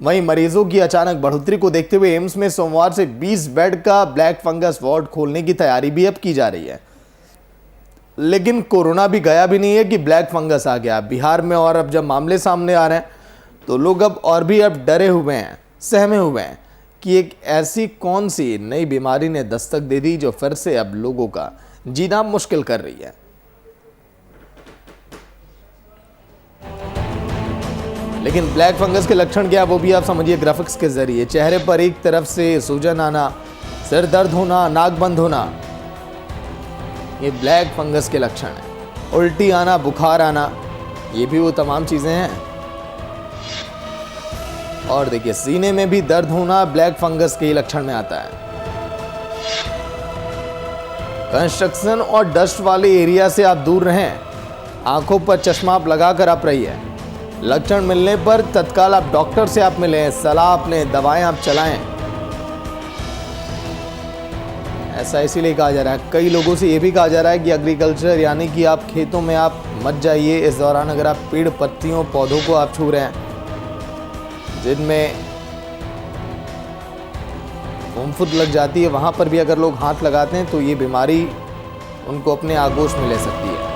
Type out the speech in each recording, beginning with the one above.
वहीं मरीजों की अचानक बढ़ोतरी को देखते हुए एम्स में सोमवार से 20 बेड का ब्लैक फंगस वार्ड खोलने की तैयारी भी अब की जा रही है। लेकिन कोरोना भी गया भी नहीं है कि ब्लैक फंगस आ गया बिहार में। और अब जब मामले सामने आ रहे हैं तो लोग अब डरे हुए हैं, सहमे हुए हैं कि एक ऐसी कौन सी नई बीमारी ने दस्तक दे दी जो फिर से अब लोगों का जीना मुश्किल कर रही है। लेकिन ब्लैक फंगस के लक्षण क्या, वो भी आप समझिए ग्राफिक्स के जरिए। चेहरे पर एक तरफ से सूजन आना, सिर दर्द होना, नाक बंद होना, ये ब्लैक फंगस के लक्षण हैं। उल्टी आना, बुखार आना, ये भी वो तमाम चीजें हैं। और देखिए सीने में भी दर्द होना ब्लैक फंगस के ही लक्षण में आता है। कंस्ट्रक्शन और डस्ट वाले एरिया से आप दूर रहें। आंखों पर चश्मा आप लगाकर आप रहिए। लक्षण मिलने पर तत्काल आप डॉक्टर से आप मिलें, सलाह आप लें, दवाएं आप चलाएं। ऐसा इसीलिए कहा जा रहा है, कई लोगों से यह भी कहा जा रहा है कि एग्रीकल्चर यानी कि आप खेतों में आप मत जाइए इस दौरान। अगर आप पेड़ पत्तियों पौधों को आप छू रहे हैं जिनमें फुंफुत लग जाती है, वहां पर भी अगर लोग हाथ लगाते हैं तो ये बीमारी उनको अपने आगोश में ले सकती है।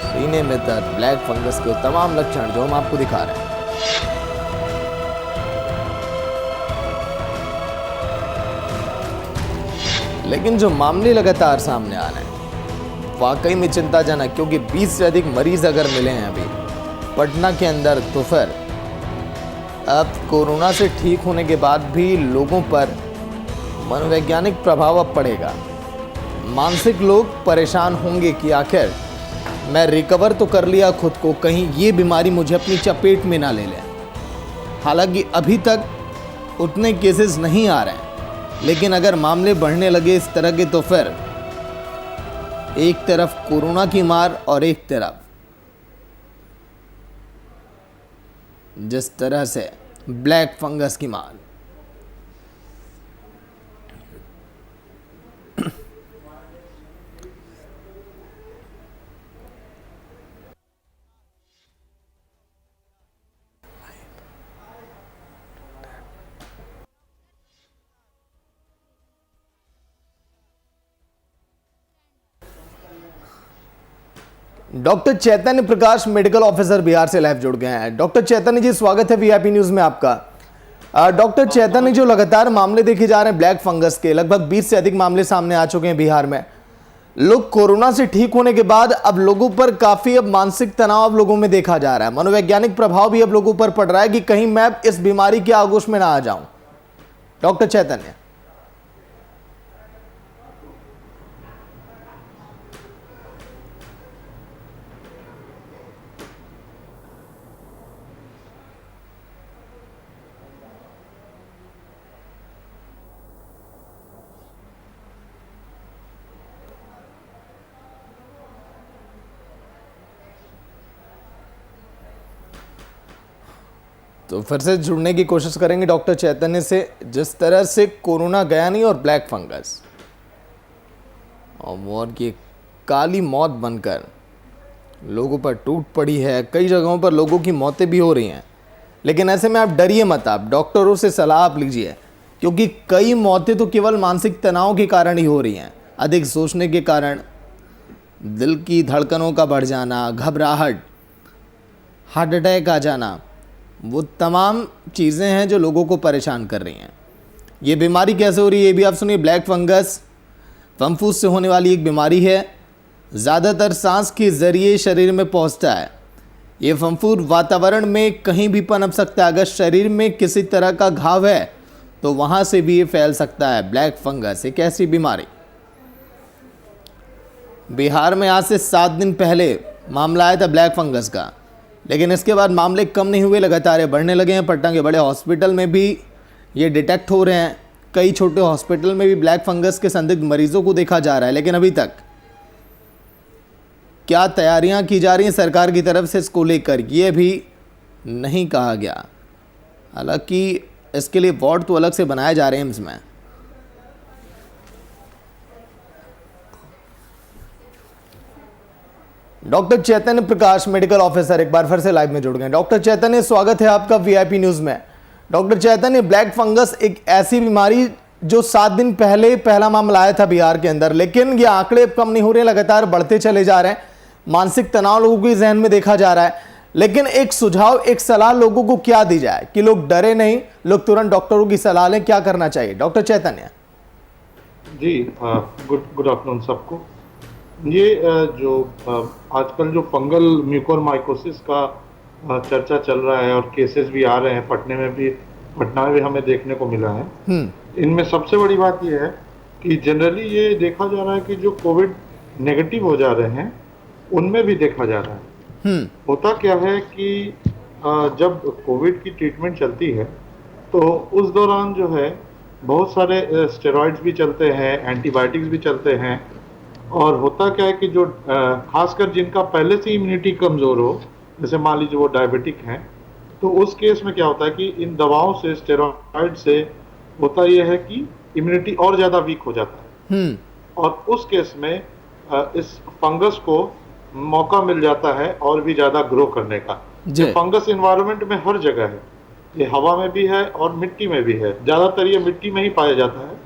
सीने में दर्द, ब्लैक फंगस के तमाम लक्षण जो हम आपको दिखा रहे हैं। लेकिन जो मामले लगातार सामने आ रहे हैं वाकई में चिंताजनक, क्योंकि 20 से अधिक मरीज अगर मिले हैं अभी पटना के अंदर, तो फिर अब कोरोना से ठीक होने के बाद भी लोगों पर मनोवैज्ञानिक प्रभाव अब पड़ेगा। मानसिक लोग परेशान होंगे कि आखिर मैं रिकवर तो कर लिया खुद को, कहीं ये बीमारी मुझे अपनी चपेट में ना ले ले। हालांकि अभी तक उतने केसेस नहीं आ रहे हैं, लेकिन अगर मामले बढ़ने लगे इस तरह के तो फिर एक तरफ कोरोना की मार और एक तरफ जिस तरह से ब्लैक फंगस की मार। डॉक्टर चैतन्य प्रकाश मेडिकल ऑफिसर बिहार से लाइव जुड़ गए हैं। डॉक्टर चैतन्य जी, स्वागत है वीआईपी न्यूज में आपका। डॉक्टर चैतन्य, जो लगातार मामले देखे जा रहे हैं ब्लैक फंगस के, लगभग 20 से अधिक मामले सामने आ चुके हैं बिहार में। लोग कोरोना से ठीक होने के बाद अब लोगों पर काफी अब मानसिक तनाव अब लोगों में देखा जा रहा है, मनोवैज्ञानिक प्रभाव भी अब लोगों पर पड़ रहा है कि कहीं मैं इस बीमारी के आगोश में ना आ जाऊं। डॉक्टर चैतन्य। तो फिर से जुड़ने की कोशिश करेंगे डॉक्टर चैतन्य से। जिस तरह से कोरोना गया नहीं और ब्लैक फंगस और की काली मौत बनकर लोगों पर टूट पड़ी है, कई जगहों पर लोगों की मौतें भी हो रही हैं। लेकिन ऐसे में आप डरिए मत, आप डॉक्टरों से सलाह आप लीजिए, क्योंकि कई मौतें तो केवल मानसिक तनाव के कारण ही हो रही हैं। अधिक सोचने के कारण दिल की धड़कनों का बढ़ जाना, घबराहट, हार्ट अटैक आ जाना, वो तमाम चीज़ें हैं जो लोगों को परेशान कर रही हैं। ये बीमारी कैसे हो रही है ये भी आप सुनिए। ब्लैक फंगस फंफूस से होने वाली एक बीमारी है। ज़्यादातर सांस के ज़रिए शरीर में पहुंचता है। ये फंफूर वातावरण में कहीं भी पनप सकता है। अगर शरीर में किसी तरह का घाव है तो वहाँ से भी ये फैल सकता है। ब्लैक फंगस एक ऐसी बीमारी, बिहार में आज से 7 दिन पहले मामला आया था ब्लैक फंगस का, लेकिन इसके बाद मामले कम नहीं हुए, लगातार ये बढ़ने लगे हैं। पटना के बड़े हॉस्पिटल में भी ये डिटेक्ट हो रहे हैं। कई छोटे हॉस्पिटल में भी ब्लैक फंगस के संदिग्ध मरीजों को देखा जा रहा है। लेकिन अभी तक क्या तैयारियां की जा रही हैं सरकार की तरफ से इसको लेकर, ये भी नहीं कहा गया। हालांकि इसके लिए वार्ड तो अलग से बनाए जा रहे हैं एम्स में। डॉक्टर चैतन्य प्रकाश, मेडिकल ऑफिसर, एक बार फिर से लाइव में जुड़ गए। डॉक्टर चैतन्य, स्वागत है आपका वीआईपी न्यूज में। डॉक्टर चैतन्य, ब्लैक फंगस एक ऐसी बीमारी जो 7 दिन पहले पहला मामला आया था बिहार के अंदर, लेकिन ये आंकड़े कम नहीं हो रहे, लगातार बढ़ते चले जा रहे हैं। मानसिक तनाव लोगों के जहन में देखा जा रहा है, लेकिन एक सुझाव, एक सलाह लोगों को क्या दी जाए कि लोग डरे नहीं, लोग तुरंत डॉक्टरों की सलाह लें, क्या करना चाहिए? Doctor Chaitanya ji, good afternoon सबको। ये जो आजकल जो फंगल म्यूकोरमाइकोसिस का चर्चा चल रहा है और केसेस भी आ रहे हैं, पटना में भी हमें देखने को मिला है। इनमें सबसे बड़ी बात ये है कि जनरली ये देखा जा रहा है कि जो कोविड नेगेटिव हो जा रहे हैं उनमें भी देखा जा रहा है। होता क्या है कि जब कोविड की ट्रीटमेंट चलती है तो उस दौरान जो है बहुत सारे स्टेरॉइड्स भी चलते हैं, एंटीबायोटिक्स भी चलते हैं। और होता क्या है कि जो खासकर जिनका पहले से इम्यूनिटी कमज़ोर हो, जैसे मान लीजिए वो डायबिटिक हैं, तो उस केस में क्या होता है कि इन दवाओं से, स्टेरॉइड से होता यह है कि इम्यूनिटी और ज़्यादा वीक हो जाता है। और उस केस में इस फंगस को मौका मिल जाता है और भी ज़्यादा ग्रो करने का। ये फंगस इन्वायरमेंट में हर जगह है, ये हवा में भी है और मिट्टी में भी है। ज़्यादातर ये मिट्टी में ही पाया जाता है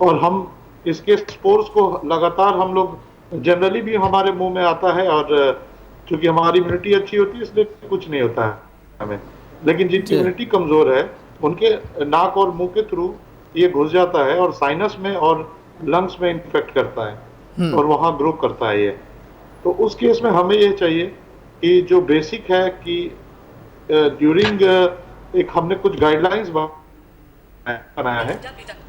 और हम इसके स्पोर्स को लगातार, हम लोग जनरली भी हमारे मुंह में आता है, और चूंकि हमारी इम्यूनिटी अच्छी होती है इसलिए कुछ नहीं होता है हमें। लेकिन जिनकी इम्यूनिटी कमज़ोर है उनके नाक और मुंह के थ्रू ये घुस जाता है और साइनस में और लंग्स में इन्फेक्ट करता है और वहाँ ग्रो करता है ये। तो उस केस में हमें ये चाहिए कि जो बेसिक है कि ड्यूरिंग एक हमने कुछ गाइडलाइंस बनाया है,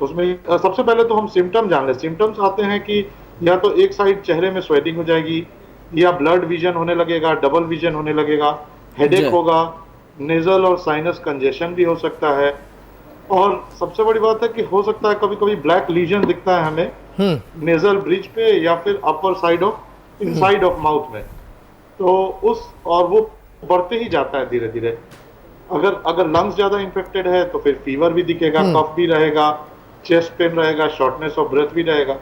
उसमें सबसे पहले तो हम सिम्टम जान लें। सिम्टम्स आते हैं कि या तो एक साइड चेहरे में स्वेटिंग हो जाएगी, या ब्लड विजन होने लगेगा, डबल विजन होने लगेगा, हेडेक होगा, नेजल और साइनस कंजेशन भी हो सकता है। और सबसे बड़ी बात है कि हो सकता है कभी कभी ब्लैक लीजन दिखता है हमें नेजल ब्रिज पे या फिर upper side of inside of mouth में। तो और वो बढ़ते ही जाता है धीरे धीरे। अगर लंग्स ज्यादा इन्फेक्टेड है तो फिर फीवर भी दिखेगा, कफ भी रहेगा, चेस्ट पेन रहेगा, शॉर्टनेस ऑफ ब्रेथ भी रहेगा।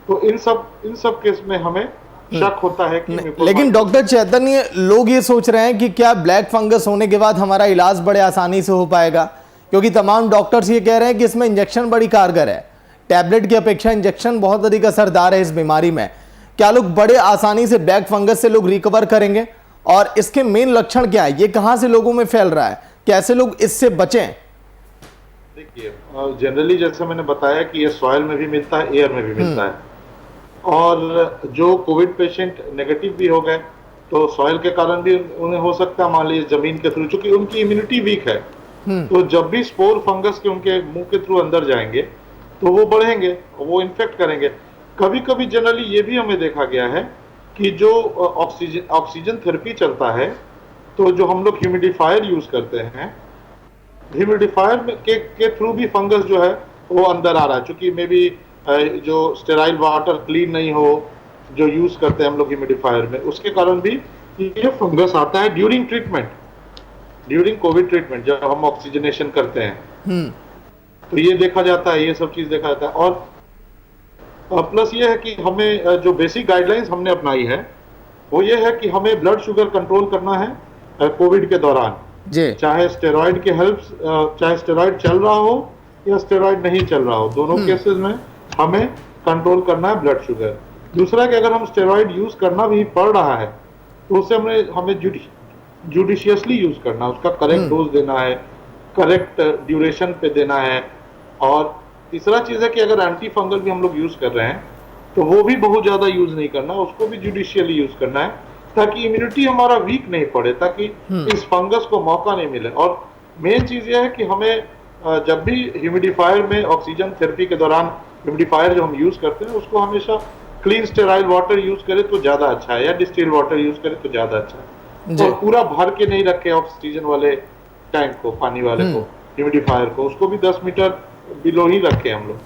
तो इन सब केस में हमें शक होता है कि लेकिन डॉक्टर चैतन्य, लोग ये सोच रहे हैं कि क्या ब्लैक फंगस होने के बाद हमारा इलाज बड़े आसानी से हो पाएगा? क्योंकि तमाम डॉक्टर्स ये कह रहे हैं कि इसमें इंजेक्शन बड़ी कारगर है, टैबलेट की अपेक्षा इंजेक्शन बहुत अधिक असरदार है इस बीमारी में। क्या लोग बड़े आसानी से ब्लैक फंगस से लोग रिकवर करेंगे? और इसके मेन लक्षण क्या है? ये कहां से लोगों में फैल रहा है? कैसे लोग इससे बचें? देखिए, जनरली जैसे मैंने बताया कि ये सॉइल में भी मिलता है, एयर में भी मिलता है। और जो कोविड पेशेंट नेगेटिव भी हो गए तो सॉइल के कारण भी उन्हें हो सकता है, मान लीजिए जमीन के थ्रू, चूंकि उनकी इम्यूनिटी वीक है। तो जब भी स्पोर फंगस के उनके मुंह के थ्रू अंदर जाएंगे तो वो बढ़ेंगे, वो इन्फेक्ट करेंगे। कभी कभी जनरली ये भी हमें देखा गया है कि जो ऑक्सीजन थेरेपी चलता है, तो जो हम लोग ह्यूमिडिफायर यूज करते हैं, ह्यूमिडिफायर के थ्रू भी फंगस जो है वो अंदर आ रहा है। चूंकि मे बी जो स्टेराइल वाटर क्लीन नहीं हो जो यूज करते हैं हम लोग ह्यूमिडिफायर में, उसके कारण भी ये फंगस आता है during treatment, during Covid treatment जब हम ऑक्सीजनेशन करते हैं। तो ये देखा जाता है, ये सब चीज देखा जाता है। और प्लस ये है कि हमें जो बेसिक गाइडलाइंस हमने अपनाई है वो ये है कि हमें ब्लड शुगर कंट्रोल करना है कोविड के दौरान, चाहे स्टेरॉइड के हेल्प, चाहे स्टेरॉइड चल रहा हो या स्टेरॉइड नहीं चल रहा हो, दोनों केसेस में हमें कंट्रोल करना है ब्लड शुगर। दूसरा कि अगर हम स्टेरॉइड यूज करना भी पड़ रहा है तो उसे हमें जुडिशियसली यूज करना है, उसका करेक्ट डोज देना है, करेक्ट ड्यूरेशन पे देना है। और तीसरा चीज है कि अगर एंटी फंगल भी हम लोग यूज कर रहे हैं तो वो भी बहुत ज्यादा यूज नहीं करना, उसको भी जुडिशियली यूज करना है, ताकि इम्यूनिटी हमारा वीक नहीं पड़े, ताकि इस फंगस को मौका नहीं मिले। और मेन चीज ये है कि हमें जब भी ह्यूमिडिफायर में ऑक्सीजन थेरेपी के दौरान ह्यूमिडिफायर जो हम यूज करते हैं उसको हमेशा क्लीन स्टेराइल वाटर यूज करें तो ज्यादा अच्छा है, या डिस्टिल्ड वाटर यूज करें तो ज्यादा अच्छा है। और पूरा भर के नहीं रखे ऑक्सीजन वाले टैंक को, पानी वाले को, ह्यूमिडिफायर को, उसको भी 10 मीटर बिलो ही रखे हम लोग।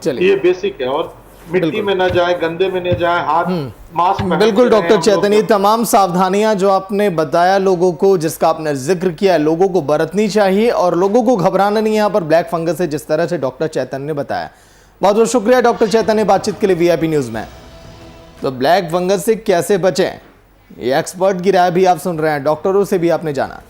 चलिए, ये बेसिक है। और मिट्टी में न जाए, गंदे में न जाए, हाथ मास्क पहन। बिल्कुल डॉक्टर चैतन्य, तमाम सावधानियां जो आपने बताया लोगों को, जिसका आपने जिक्र किया, लोगों को बरतनी चाहिए और लोगों को घबराना नहीं। यहाँ पर ब्लैक फंगस है जिस तरह से डॉक्टर चैतन्य ने बताया। बहुत बहुत शुक्रिया डॉक्टर चैतन्य बातचीत के लिए वीआईपी न्यूज में। तो ब्लैक फंगस से कैसे बचें, ये एक्सपर्ट की राय भी आप सुन रहे हैं, डॉक्टरों से भी आपने जाना।